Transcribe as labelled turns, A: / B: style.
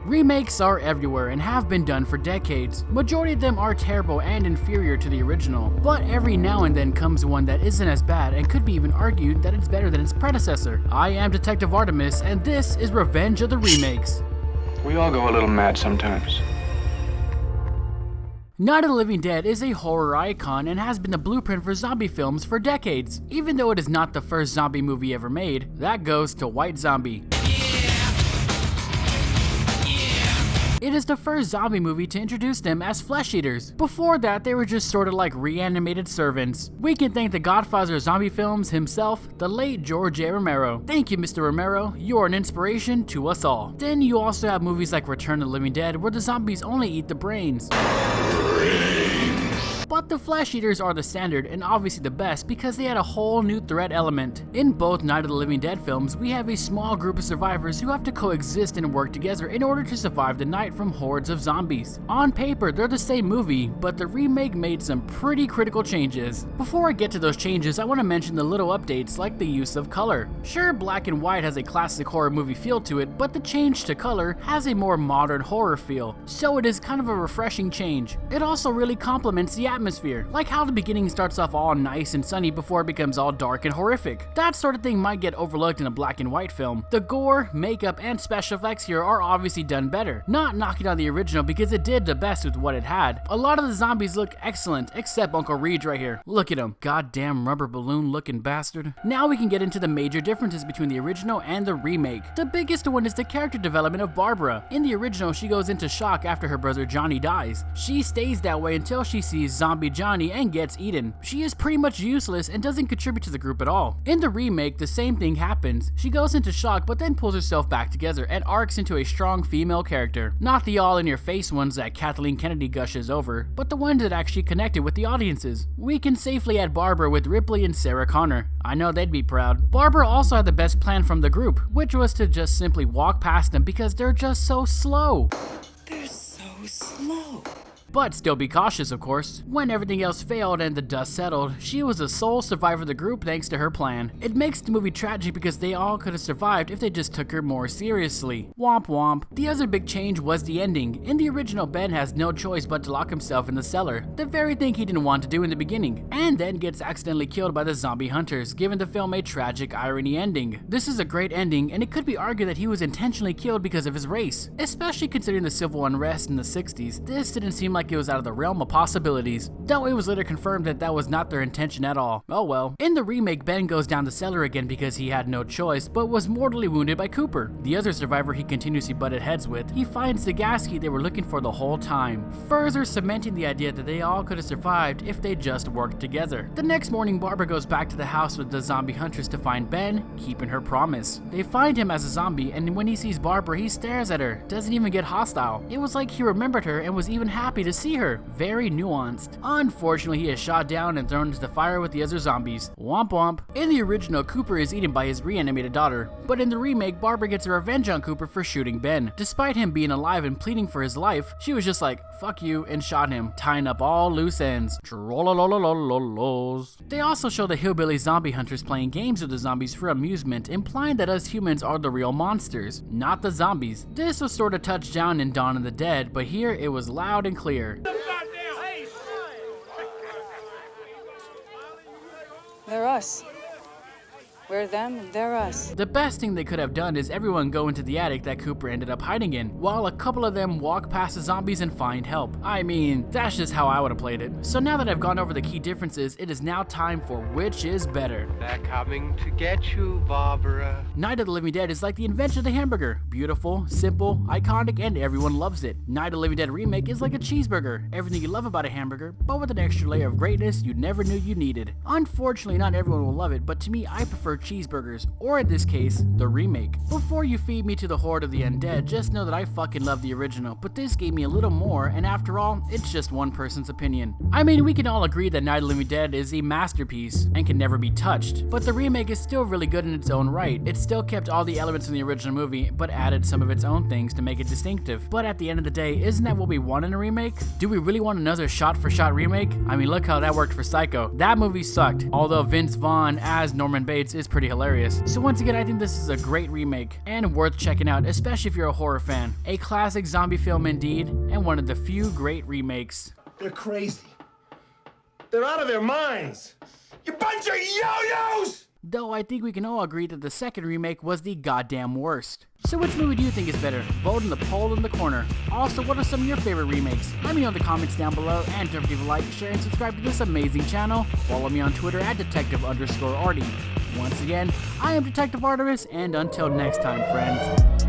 A: Remakes are everywhere and have been done for decades. Majority of them are terrible and inferior to the original, but every now and then comes one that isn't as bad and could be even argued that it's better than its predecessor. I am Detective Artemis, and this is Revenge of the Remakes.
B: We all go a little mad sometimes.
A: Night of the Living Dead is a horror icon and has been the blueprint for zombie films for decades. Even though it is not the first zombie movie ever made, that goes to White Zombie. It is the first zombie movie to introduce them as flesh eaters. Before that, they were just sort of like reanimated servants. We can thank the godfather of zombie films himself, the late George A. Romero. Thank you, Mr. Romero. You are an inspiration to us all. Then you also have movies like Return of the Living Dead, where the zombies only eat the brains. But the flesh eaters are the standard and obviously the best because they had a whole new threat element. In both Night of the Living Dead films, we have a small group of survivors who have to coexist and work together in order to survive the night from hordes of zombies. On paper, they're the same movie, but the remake made some pretty critical changes. Before I get to those changes, I want to mention the little updates like the use of color. Sure, black and white has a classic horror movie feel to it, but the change to color has a more modern horror feel, so it is kind of a refreshing change. It also really complements the atmosphere, like how the beginning starts off all nice and sunny before it becomes all dark and horrific. That sort of thing might get overlooked in a black and white film. The gore, makeup, and special effects here are obviously done better, not knocking on the original because it did the best with what it had. A lot of the zombies look excellent, except Uncle Reed right here. Look at him, goddamn rubber balloon looking bastard. Now we can get into the major differences between the original and the remake. The biggest one is the character development of Barbara. In the original, she goes into shock after her brother Johnny dies. She stays that way until she sees zombie Johnny and gets eaten. She is pretty much useless and doesn't contribute to the group at all. In the remake, the same thing happens. She goes into shock but then pulls herself back together and arcs into a strong female character. Not the all-in-your-face ones that Kathleen Kennedy gushes over, but the ones that actually connected with the audiences. We can safely add Barbara with Ripley and Sarah Connor. I know they'd be proud. Barbara also had the best plan from the group, which was to just simply walk past them because they're just so slow.
C: They're so slow.
A: But still be cautious, of course. When everything else failed and the dust settled, she was the sole survivor of the group thanks to her plan. It makes the movie tragic because they all could have survived if they just took her more seriously. Womp womp. The other big change was the ending. In the original, Ben has no choice but to lock himself in the cellar, the very thing he didn't want to do in the beginning, and then gets accidentally killed by the zombie hunters, giving the film a tragic irony ending. This is a great ending, and it could be argued that he was intentionally killed because of his race. Especially considering the civil unrest in the 60s, this didn't seem like it was out of the realm of possibilities, though it was later confirmed that that was not their intention at all. Oh well. In the remake, Ben goes down the cellar again because he had no choice, but was mortally wounded by Cooper, the other survivor he continuously butted heads with. He finds the gas key they were looking for the whole time, further cementing the idea that they all could have survived if they just worked together. The next morning, Barbara goes back to the house with the zombie hunters to find Ben, keeping her promise. They find him as a zombie, and when he sees Barbara, he stares at her, doesn't even get hostile. It was like he remembered her and was even happy to see her. Very nuanced. Unfortunately, he is shot down and thrown into the fire with the other zombies. Womp womp. In the original, Cooper is eaten by his reanimated daughter, but in the remake, Barbara gets a revenge on Cooper for shooting Ben. Despite him being alive and pleading for his life, she was just like, fuck you, and shot him, tying up all loose ends. They also show the hillbilly zombie hunters playing games with the zombies for amusement, implying that us humans are the real monsters, not the zombies. This was sort of touched down in Dawn of the Dead, but here it was loud and clear.
C: They're us. We're them, they're us.
A: The best thing they could have done is everyone go into the attic that Cooper ended up hiding in, while a couple of them walk past the zombies and find help. I mean, that's just how I would have played it. So now that I've gone over the key differences, it is now time for which is better.
D: They're coming to get you, Barbara.
A: Night of the Living Dead is like the invention of the hamburger. Beautiful, simple, iconic, and everyone loves it. Night of the Living Dead Remake is like a cheeseburger. Everything you love about a hamburger, but with an extra layer of greatness you never knew you needed. Unfortunately, not everyone will love it, but to me, I prefer cheeseburgers, or in this case, the remake. Before you feed me to the horde of the undead, just know that I fucking love the original, but this gave me a little more, and after all, it's just one person's opinion. I mean, we can all agree that Night of the Living Dead is a masterpiece and can never be touched, but the remake is still really good in its own right. It still kept all the elements in the original movie, but added some of its own things to make it distinctive. But at the end of the day, isn't that what we want in a remake? Do we really want another shot-for-shot remake? I mean, look how that worked for Psycho. That movie sucked, although Vince Vaughn as Norman Bates is pretty hilarious. So once again, I think this is a great remake and worth checking out, especially if you're a horror fan. A classic zombie film indeed, and one of the few great remakes.
E: They're crazy. They're out of their minds. You bunch of yo-yos!
A: Though I think we can all agree that the second remake was the goddamn worst. So which movie do you think is better? Vote in the poll in the corner. Also, what are some of your favorite remakes? Let me know in the comments down below, and don't forget to like, share, and subscribe to this amazing channel. Follow me on Twitter at detective_Artie. Once again, I am Detective Artemis, and until next time, friends.